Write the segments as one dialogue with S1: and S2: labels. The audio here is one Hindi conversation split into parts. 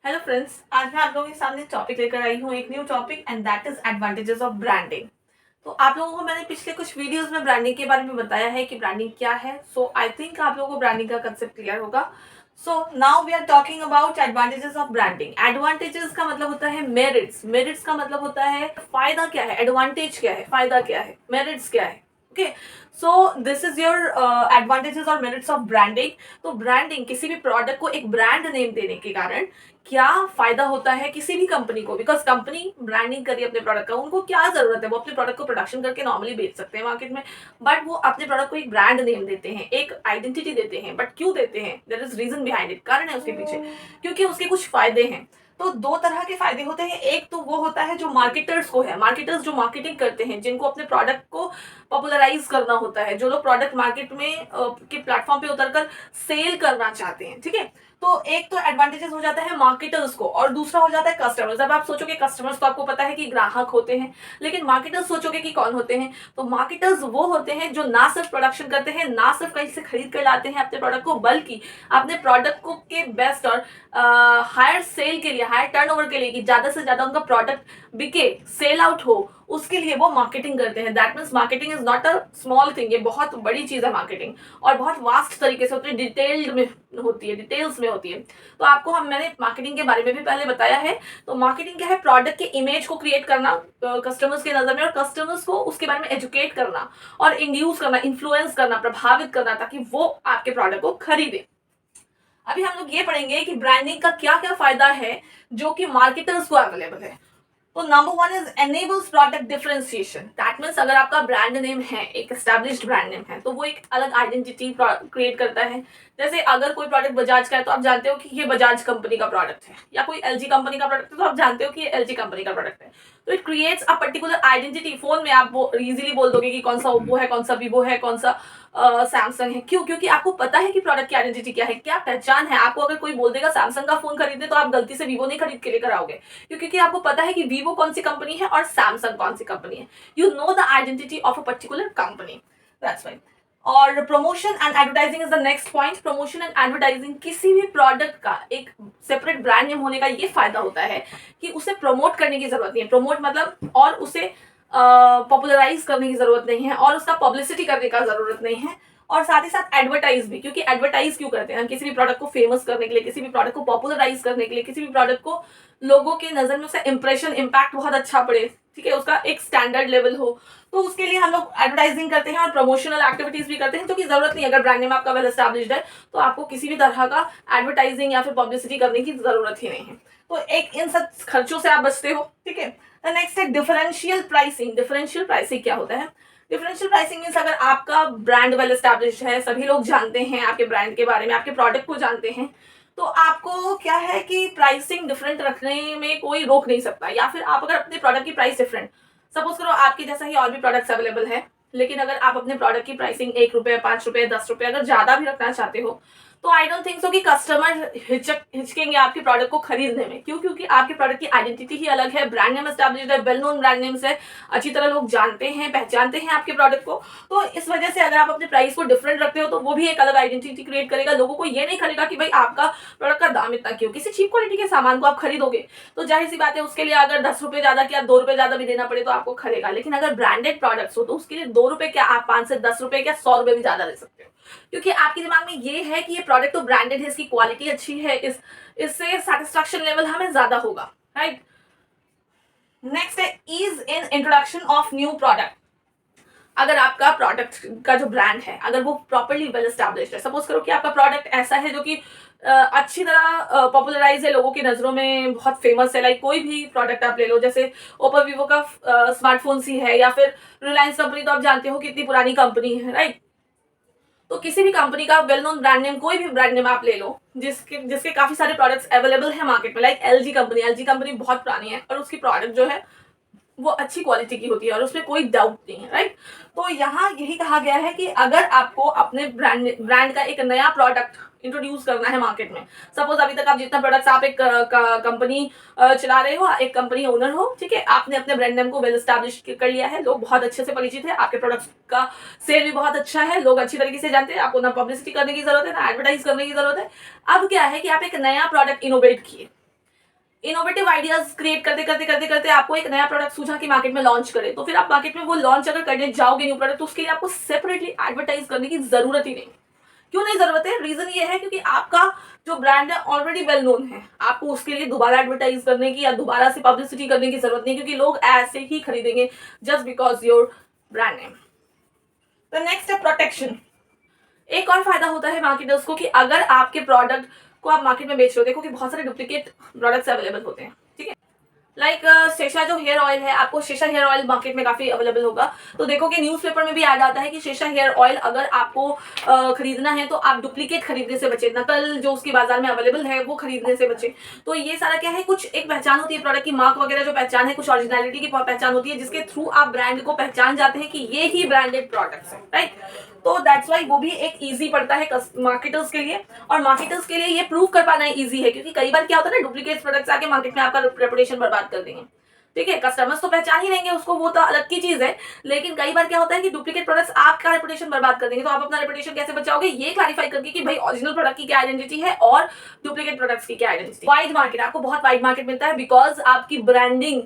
S1: हेलो फ्रेंड्स, आज मैं आप लोगों के सामने टॉपिक लेकर आई हूँ, एक new topic, and that is advantages of branding. तो आप लोगों को मैंने पिछले कुछ वीडियोस में ब्रांडिंग के बारे में बताया है कि ब्रांडिंग क्या है। सो आई थिंक आप लोगों को ब्रांडिंग का कंसेप्ट क्लियर होगा। So now we are talking about advantages of branding. Advantages का मतलब होता है मेरिट्स, मेरिट्स का मतलब होता है फायदा क्या है, एडवांटेज क्या है, फायदा क्या है, मेरिट्स क्या है। Okay, so this is your advantages और मेरिट्स ऑफ ब्रांडिंग। तो ब्रांडिंग, किसी भी प्रोडक्ट को एक ब्रांड नेम देने के कारण क्या फायदा होता है किसी भी कंपनी को, बिकॉज कंपनी ब्रांडिंग करी अपने प्रोडक्ट का, उनको क्या जरूरत है, वो अपने प्रोडक्ट को प्रोडक्शन करके नॉर्मली बेच सकते हैं मार्केट में, बट वो अपने प्रोडक्ट को एक ब्रांड नेम देते हैं, एक आइडेंटिटी देते हैं। बट क्यों देते हैं, there is reason behind it, कारण है उसके पीछे, क्योंकि उसके कुछ फायदे हैं। तो दो तरह के फायदे होते हैं। एक तो वो होता है जो मार्केटर्स को है, मार्केटर्स जो मार्केटिंग करते हैं, जिनको अपने प्रोडक्ट को पॉपुलराइज करना होता है, जो लोग प्रोडक्ट मार्केट में के प्लेटफॉर्म पे उतरकर सेल करना चाहते हैं। ठीक है, तो एक तो एडवांटेजेस हो जाता है मार्केटर्स को, और दूसरा हो जाता है कस्टमर्स। अब आप सोचोगे कस्टमर्स तो आपको पता है कि ग्राहक होते हैं, लेकिन मार्केटर्स सोचोगे कि कौन होते हैं। तो मार्केटर्स वो होते हैं जो ना सिर्फ प्रोडक्शन करते हैं, ना सिर्फ कहीं से खरीद कर लाते हैं अपने प्रोडक्ट को, बल्कि अपने प्रोडक्ट को के बेस्ट और हायर सेल के लिए, हायर टर्नओवर के लिए, कि ज्यादा से ज्यादा उनका प्रोडक्ट बिके, सेल आउट हो, उसके लिए वो मार्केटिंग करते हैं। That means marketing is not a small thing, ये बहुत बड़ी चीज है मार्केटिंग, और बहुत वास्ट तरीके से होती है, डिटेल्ड में होती है, डिटेल्स में होती है। तो आपको मैंने मार्केटिंग के बारे में भी पहले बताया है। तो मार्केटिंग क्या है, प्रोडक्ट के इमेज को क्रिएट करना कस्टमर्स के नजर में, और कस्टमर्स को उसके बारे में एजुकेट करना और इंड्यूस करना, इन्फ्लुएंस करना, प्रभावित करना, ताकि वो आपके प्रोडक्ट को खरीदे। अभी हम लोग ये पढ़ेंगे कि ब्रांडिंग का क्या क्या फायदा है जो कि मार्केटर्स को अवेलेबल है। तो number one is enables product differentiation. That means अगर आपका ब्रांड नेम है, एक एस्टेब्लिश्ड ब्रांड नेम है, तो वो एक अलग आइडेंटिटी क्रिएट करता है। जैसे अगर कोई प्रोडक्ट बजाज का है तो आप जानते हो कि ये बजाज कंपनी का प्रोडक्ट है, या कोई एलजी कंपनी का प्रोडक्ट है तो आप जानते हो कि ये एलजी कंपनी का प्रोडक्ट है। तो it creates a particular identity. Phone में आप वो इजीली बोल दोगे कि कौन सा ओप्पो है, कौन सा वीवो है, कौन सा सैमसंग है। क्यों? क्योंकि आपको पता है कि प्रोडक्ट की आइडेंटिटी क्या है, क्या पहचान है। आपको अगर कोई बोल देगा सैमसंग का फोन खरीदने, तो आप गलती से वीवो नहीं खरीद के लेकर आओगे, क्योंकि आपको पता है कि वीवो कौन सी कंपनी है और सैमसंग कौन सी कंपनी है। You know the identity of a particular company, that's why. और promotion and advertising is the next point. Promotion and advertising, किसी भी प्रोडक्ट का एक सेपरेट ब्रांड नेम होने का ये फायदा होता है कि उसे प्रमोट करने की जरूरत नहीं है। प्रमोट मतलब, और उसे पॉपुलराइज करने की जरूरत नहीं है, और उसका पब्लिसिटी करने का जरूरत नहीं है, और साथ ही साथ एडवर्टाइज भी। क्योंकि एडवर्टाइज क्यों करते हैं हम, किसी भी प्रोडक्ट को फेमस करने के लिए, किसी भी प्रोडक्ट को पॉपुलराइज करने के लिए, किसी भी प्रोडक्ट को लोगों के नजर में उसका इंप्रेशन, इम्पैक्ट बहुत अच्छा पड़े, ठीक है, उसका एक स्टैंडर्ड लेवल हो, तो उसके लिए हम लोग एडवर्टाइजिंग करते हैं और प्रमोशनल एक्टिविटीज भी करते हैं। तो की जरूरत नहीं, अगर ब्रांड नेम आपका वेल एस्टैब्लिश्ड है तो आपको किसी भी तरह का एडवर्टाइजिंग या फिर पब्लिसिटी करने की जरूरत ही नहीं है। तो एक इन सब खर्चों से आप बचते हो। ठीक है, द नेक्स्ट है डिफरेंशियल प्राइसिंग। डिफरेंशियल प्राइसिंग क्या होता है? डिफरेंशियल प्राइसिंग मीन्स अगर आपका ब्रांड वेल एस्टैब्लिश्ड है, सभी लोग जानते हैं आपके ब्रांड के बारे में, आपके प्रोडक्ट को जानते हैं, तो आपको क्या है कि प्राइसिंग डिफरेंट रखने में कोई रोक नहीं सकता। या फिर आप अगर अपने प्रोडक्ट की प्राइस डिफरेंट, सपोज करो आपके जैसा ही और भी प्रोडक्ट्स अवेलेबल है, लेकिन अगर आप अपने प्रोडक्ट की प्राइसिंग 1 रुपये, 5 रुपये, 10 रुपये अगर ज्यादा भी रखना चाहते हो, तो आई डोंट थिंक सो कि कस्टमर हिचकेंगे आपके प्रोडक्ट को खरीदने में। क्यों? क्योंकि आपके प्रोडक्ट की आइडेंटिटी ही अलग है, ब्रांड नेम एस्टैब्लिश्ड है, वेल नोन ब्रांड नेम्स है, अच्छी तरह लोग जानते हैं, पहचानते हैं आपके प्रोडक्ट को। तो इस वजह से अगर आप अपने प्राइस को डिफरेंट रखते हो, तो वो भी एक अलग आइडेंटिटी क्रिएट करेगा। लोगों को ये नहीं खलेगा कि भाई आपका प्रोडक्ट का दाम इतना क्यों। किसी चीप क्वालिटी के सामान को आप खरीदोगे तो जाहिर सी बात है, उसके लिए अगर 10 रुपए ज्यादा क्या 2 रुपए ज्यादा भी देना पड़े तो आपको खलेगा। लेकिन अगर ब्रांडेड प्रोडक्ट्स हो तो उसके लिए 2 रुपए क्या, आप 5 से 10 रुपए क्या 100 रुपए भी ज्यादा दे सकते हो, क्योंकि आपके दिमाग में ये है कि ये प्रोडक्ट तो ब्रांडेड है, इसकी क्वालिटी अच्छी है, इससे सेटिस्फैक्शन लेवल हमें ज्यादा होगा, राइट। नेक्स्ट है ease in introduction of new product. अगर आपका प्रोडक्ट का जो ब्रांड है, अगर वो प्रॉपरली वेल एस्टैब्लिश्ड है, सपोज करो कि आपका प्रोडक्ट ऐसा है जो कि अच्छी तरह पॉपुलराइज है, लोगों की नजरों में बहुत फेमस है, लाइक कोई भी प्रोडक्ट आप ले लो, जैसे ओप्पो वीवो का स्मार्टफोन ही है, या फिर रिलायंस कंपनी, तो आप जानते हो कितनी पुरानी कंपनी है, राइट। तो किसी भी कंपनी का वेल नोन ब्रांड नेम, कोई भी ब्रांड नेम आप ले लो, जिसके जिसके काफी सारे प्रोडक्ट्स अवेलेबल है मार्केट में, like LG company. LG company बहुत पुरानी है और उसकी प्रोडक्ट जो है वो अच्छी क्वालिटी की होती है, और उसमें कोई डाउट नहीं है, राइट। तो यहाँ यही कहा गया है कि अगर आपको अपने ब्रांड का एक नया प्रोडक्ट इंट्रोड्यूस करना है मार्केट में, सपोज अभी तक आप जितना प्रोडक्ट्स आप एक कंपनी चला रहे हो, एक कंपनी ओनर हो, ठीक है, आपने अपने ब्रांड नेम को वेल एस्टैब्लिश कर लिया है, लोग बहुत अच्छे से परिचित है, आपके प्रोडक्ट्स का सेल भी बहुत अच्छा है, लोग अच्छी तरीके से जानते हैं, आपको ना पब्लिसिटी करने की जरूरत है, ना एडवर्टाइज करने की जरूरत है। अब क्या है कि आप एक नया प्रोडक्ट इनोवेट किए, इनोवेटिव आइडियाज क्रिएट करते करते करते करते आपको एक नया प्रोडक्ट सूझा कि मार्केट में लॉन्च करें, तो फिर आप मार्केट में वो लॉन्च अगर करने जाओगे न्यू प्रोडक्ट, तो उसके लिए आपको सेपरेटली एडवर्टाइज करने की जरूरत ही नहीं। क्यों नहीं जरूरत है? रीजन ये है क्योंकि आपका जो ब्रांड है ऑलरेडी वेल नोन है, आपको उसके लिए दोबारा एडवर्टाइज करने की या दोबारा से पब्लिसिटी करने की जरूरत नहीं, क्योंकि लोग ऐसे ही खरीदेंगे just because your brand name. The next है प्रोटेक्शन। एक और फायदा होता है मार्केटर्स को कि अगर आपके प्रोडक्ट को आप मार्केट में बेच रहे हो, देखो कि बहुत सारे डुप्लीकेट प्रोडक्ट्स अवेलेबल होते हैं, ठीक है। लाइक शेषा जो हेयर ऑयल है, आपको शेषा हेयर ऑयल मार्केट में काफी अवेलेबल होगा, तो देखो कि न्यूज़पेपर में भी आ जाता है कि शेषा हेयर ऑयल अगर आपको खरीदना है तो आप डुप्लीकेट खरीदने से बचे, नकल जो उसकी बाजार में अवेलेबल है वो खरीदने से बचे। तो ये सारा क्या है, कुछ एक पहचान होती है प्रोडक्ट की, मार्क वगैरह जो पहचान है, कुछ ऑरिजिनलिटी की पहचान होती है, जिसके थ्रू आप ब्रांड को पहचान जाते हैं कि ये ही ब्रांडेड प्रोडक्ट्स है, राइट। तो दैट्स वाई वो भी एक इजी पड़ता है मार्केटर्स के लिए, और मार्केटर्स के लिए ये प्रूव कर पाना इजी है, क्योंकि कई बार क्या होता है ना, डुप्लीकेट प्रोडक्ट्स आके मार्केट में आपका रेपुटेशन बर्बाद कर देंगे, ठीक है। कस्टमर्स तो पहचान ही लेंगे उसको, वो तो अलग की चीज है, लेकिन कई बार क्या होता है कि डुप्लीकेट प्रोडक्ट्स आपका रेपुटेशन बर्बाद कर देंगे। तो आप अपना रेपुटेशन कैसे बचाओगे, ये क्लैरिफाई करके कि भाई ओरिजिनल प्रोडक्ट की क्या आइडेंटिटी है और डुप्लीकेट प्रोडक्ट्स की क्या आइडेंटिटी। वाइड मार्केट, आपको बहुत वाइड मार्केट मिलता है बिकॉज आपकी ब्रांडिंग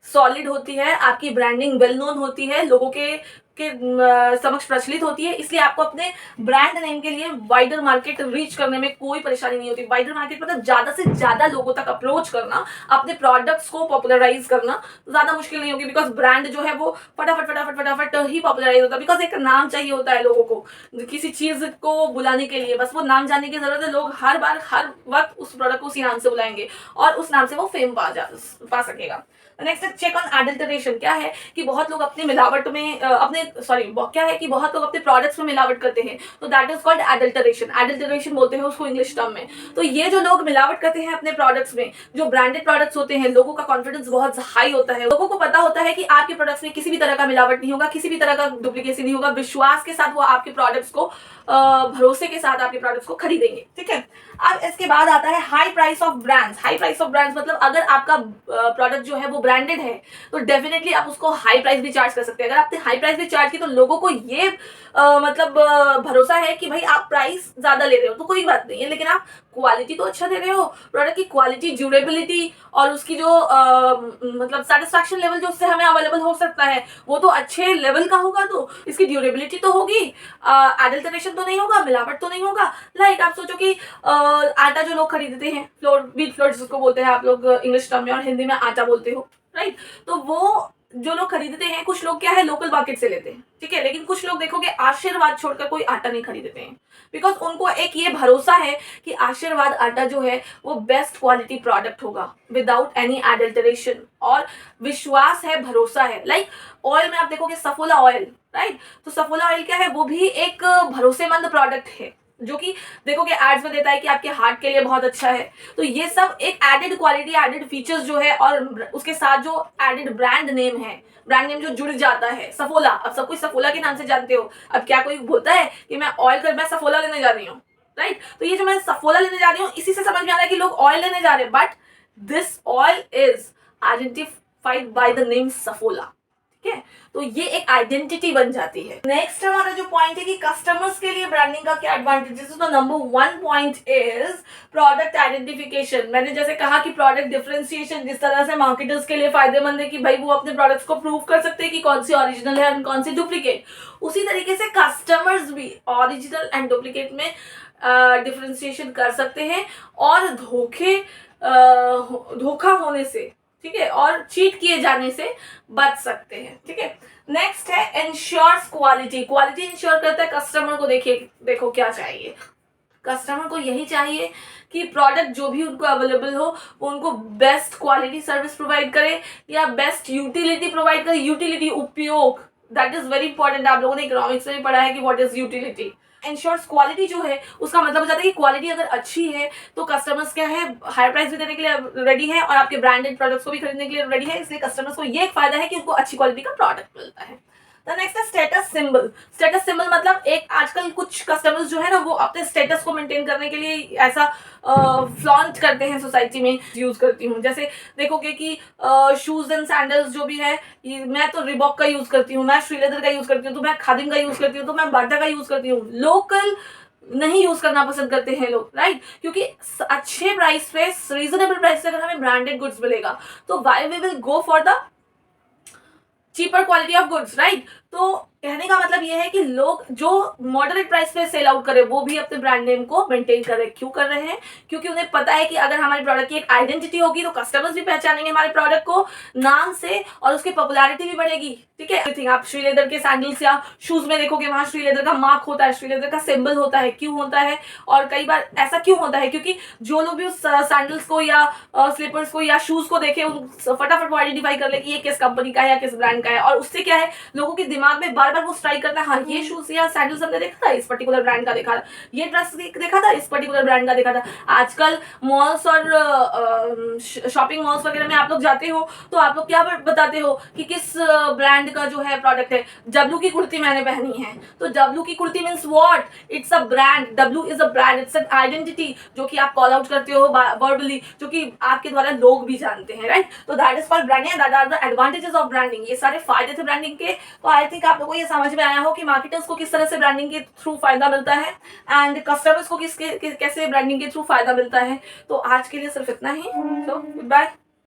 S1: सॉलिड होती है, आपकी ब्रांडिंग वेल नोन होती है, लोगों के समक्ष प्रचलित होती है, इसलिए आपको अपने ब्रांड नेम के लिए वाइडर मार्केट रीच करने में कोई परेशानी नहीं होती। वाइडर मार्केट मतलब ज्यादा से ज्यादा लोगों तक अप्रोच करना, अपने प्रोडक्ट्स को पॉपुलराइज करना ज्यादा मुश्किल नहीं होगी, बिकॉज ब्रांड जो है वो फटाफट फटाफट फटाफट ही पॉपुलराइज होता है, बिकॉज एक नाम चाहिए होता है लोगों को किसी चीज को बुलाने के लिए, बस वो नाम जानने की जरूरत है। लोग हर बार हर वक्त उस प्रोडक्ट को उसी नाम से बुलाएंगे और उस नाम से वो फेम पा सकेगा। Next check on adulteration. क्या है कि बहुत लोग अपनी मिलावट में क्या है कि बहुत लोग अपने प्रोडक्ट्स में मिलावट करते हैं, तो that is called adulteration. Adulteration बोलते हैं उसको इंग्लिश टर्म में। तो ये जो लोग मिलावट करते हैं अपने प्रोडक्ट्स में, जो ब्रांडेड प्रोडक्ट्स होते हैं, लोगों का कॉन्फिडेंस बहुत हाई होता है, लोगों को पता होता है कि आपके प्रोडक्ट्स में किसी भी तरह का मिलावट नहीं होगा, किसी भी तरह का डुप्लीकेसी नहीं होगा, विश्वास के साथ वो आपके प्रोडक्ट्स को भरोसे के साथ आपके प्रोडक्ट्स को खरीदेंगे, ठीक है। अब इसके बाद आता है high price of brands. High price of brands मतलब अगर आपका प्रोडक्ट जो है वो ब्रांडेड है तो डेफिनेटली आप उसको हाई प्राइस भी चार्ज कर सकते हैं। अगर आपने हाई प्राइस भी चार्ज की तो लोगों को ये भरोसा है कि भाई आप प्राइस ज्यादा ले रहे हो तो कोई बात नहीं है, लेकिन आप क्वालिटी तो अच्छा दे रहे हो, प्रोडक्ट की क्वालिटी, ड्यूरेबिलिटी और उसकी जो मतलब सेटिस्फैक्शन लेवल जो उससे हमें अवेलेबल हो सकता है वो तो अच्छे लेवल का होगा, तो इसकी ड्यूरेबिलिटी तो होगी, एडल्टरेशन तो नहीं होगा, मिलावट तो नहीं होगा। लाइक आप सोचो कि आटा जो लोग खरीदते हैं, फ्लोर, व्हीट फ्लोर जिसको बोलते हैं आप लोग इंग्लिश टर्म में, और हिंदी में आटा बोलते हो, राइट। तो वो जो लोग खरीदते हैं, कुछ लोग क्या है लोकल मार्केट से लेते हैं, ठीक है, लेकिन कुछ लोग देखोगे आशीर्वाद छोड़कर कोई आटा नहीं खरीदते हैं, बिकॉज उनको एक ये भरोसा है कि आशीर्वाद आटा जो है वो बेस्ट क्वालिटी प्रोडक्ट होगा विदाउट एनी एडल्टरेशन, और विश्वास है, भरोसा है। लाइक ऑयल में आप देखोगे सफोला ऑयल, राइट, तो सफोला ऑयल क्या है, वो भी एक भरोसेमंद प्रोडक्ट है जो कि देखोगे एड्स में देता है कि आपके हार्ट के लिए बहुत अच्छा है। तो ये सब एक एडेड क्वालिटी, एडेड फीचर्स जो है, और उसके साथ जो एडेड ब्रांड नेम है, ब्रांड नेम जो जुड़ जाता है। सफोला, अब सब कुछ सफोला के नाम से जानते हो, अब क्या कोई बोलता है कि मैं सफोला लेने जा रही हूँ, राइट। तो ये जो मैं सफोला लेने जा रही हूँ, इसी से समझ में आ रहा है कि लोग ऑयल लेने जा रहे हैं, but this oil is identified by the name Saffola, ठीक है। तो ये एक आइडेंटिटी बन जाती है। नेक्स्ट हमारा जो पॉइंट है कि कस्टमर्स के लिए ब्रांडिंग का क्या एडवांटेजेस है, तो number 1 point is product identification. मैंने जैसे कहा कि प्रोडक्ट डिफरेंशिएशन जिस तरह से मार्केटर्स के लिए फायदेमंद है कि भाई वो अपने प्रोडक्ट्स को प्रूव कर सकते हैं कि कौन सी ओरिजिनल है और कौन सी डुप्लीकेट, उसी तरीके से कस्टमर्स भी ओरिजिनल एंड डुप्लीकेट में डिफरेंशिएशन कर सकते हैं और धोखा होने से, ठीक है, और चीट किए जाने से बच सकते हैं, ठीक है। नेक्स्ट है इंश्योर्स क्वालिटी। क्वालिटी इंश्योर करता है कस्टमर को। देखो क्या चाहिए कस्टमर को, यही चाहिए कि प्रोडक्ट जो भी उनको अवेलेबल हो वो उनको बेस्ट क्वालिटी सर्विस प्रोवाइड करे या बेस्ट यूटिलिटी प्रोवाइड करे। यूटिलिटी, उपयोग, दैट इज वेरी इंपॉर्टेंट। आप लोगों ने इकोनॉमिक्स में भी पढ़ा है कि what is utility. Ensures quality जो है उसका मतलब हो जाता है कि क्वालिटी अगर अच्छी है तो कस्टमर्स क्या है हायर प्राइस भी देने के लिए रेडी है और आपके ब्रांडेड प्रोडक्ट्स को भी खरीदने के लिए रेडी है, इसलिए कस्टमर्स को ये एक फायदा है कि उनको अच्छी क्वालिटी का प्रोडक्ट मिलता है। नेक्स्ट है स्टेटस सिंबल। स्टेटस सिंबल मतलब एक आजकल कुछ कस्टमर्स जो है ना वो अपने स्टेटस को मेंटेन करने के लिए ऐसा फ्लॉन्ट करते हैं सोसाइटी में, यूज करती हूँ। जैसे देखोगे कि शूज एंड सैंडल्स जो भी है, मैं तो रिबॉक का यूज करती हूँ, मैं श्रीलेदर का यूज करती हूँ, तो मैं खादिम का यूज करती हूँ, तो मैं बाटा का यूज करती हूँ। लोकल नहीं यूज करना पसंद करते हैं लोग, राइट? क्योंकि अच्छे प्राइस पे, रीजनेबल प्राइस पे अगर हमें ब्रांडेड गुड्स मिलेगा तो why we will go for the cheaper quality of goods, right? तो कहने का मतलब ये है कि लोग जो मॉडरेट प्राइस पे सेल आउट करे वो भी अपने ब्रांड नेम को मेंटेन कर रहे हैं। क्यों कर रहे हैं? क्योंकि उन्हें पता है कि अगर हमारे प्रोडक्ट की एक आइडेंटिटी होगी तो कस्टमर्स भी पहचानेंगे हमारे प्रोडक्ट को नाम से और उसकी पॉपुलैरिटी भी बढ़ेगी, ठीक है? थिंक आप श्री लेदर के सैंडल्स या शूज में देखोगे, वहां श्री लेदर का मार्क होता है, श्री लेदर का सिंबल होता है। क्यों होता है? और कई बार ऐसा क्यों होता है? क्योंकि जो लोग भी उस सैंडल्स को या स्लीपर्स को या शूज को देखे फटाफट वो आइडेंटिफाई कर ले कि ये किस कंपनी का है या किस ब्रांड का है, और उससे क्या है, लोगों के दिमाग में बार बार वो स्ट्राइक करता है, हाँ ये शूज या सैंडल्स हमने देखा था, इस पर्टिकुलर ब्रांड का देखा था, ये ड्रेस देखा था, इस पर्टिकुलर ब्रांड का देखा था। आजकल मॉल्स और शॉपिंग मॉल्स वगैरह में आप लोग जाते हो तो आप लोग क्या बताते हो कि किस ब्रांड का जो है प्रोडक्ट है। डब्लू की कुर्ती मैंने पहनी है, तो डब्लू की kurti means what? It's a brand, W is a brand, it's an identity जो कि आप कॉल आउट करते हो वर्बली, जो कि आपके द्वारा लोग भी जानते हैं, राइट? तो that is called branding, that are the advantages of branding. ये सारे फायदे थे ब्रांडिंग के। तो आई थिंक आप लोगों को ये समझ में आया हो कि मार्केटर्स को किस तरह से ब्रांडिंग के थ्रू फायदा मिलता है एंड कस्टमर्स को कैसे ब्रांडिंग के थ्रू फायदा मिलता है। तो आज के लिए सिर्फ इतना ही। So good bye.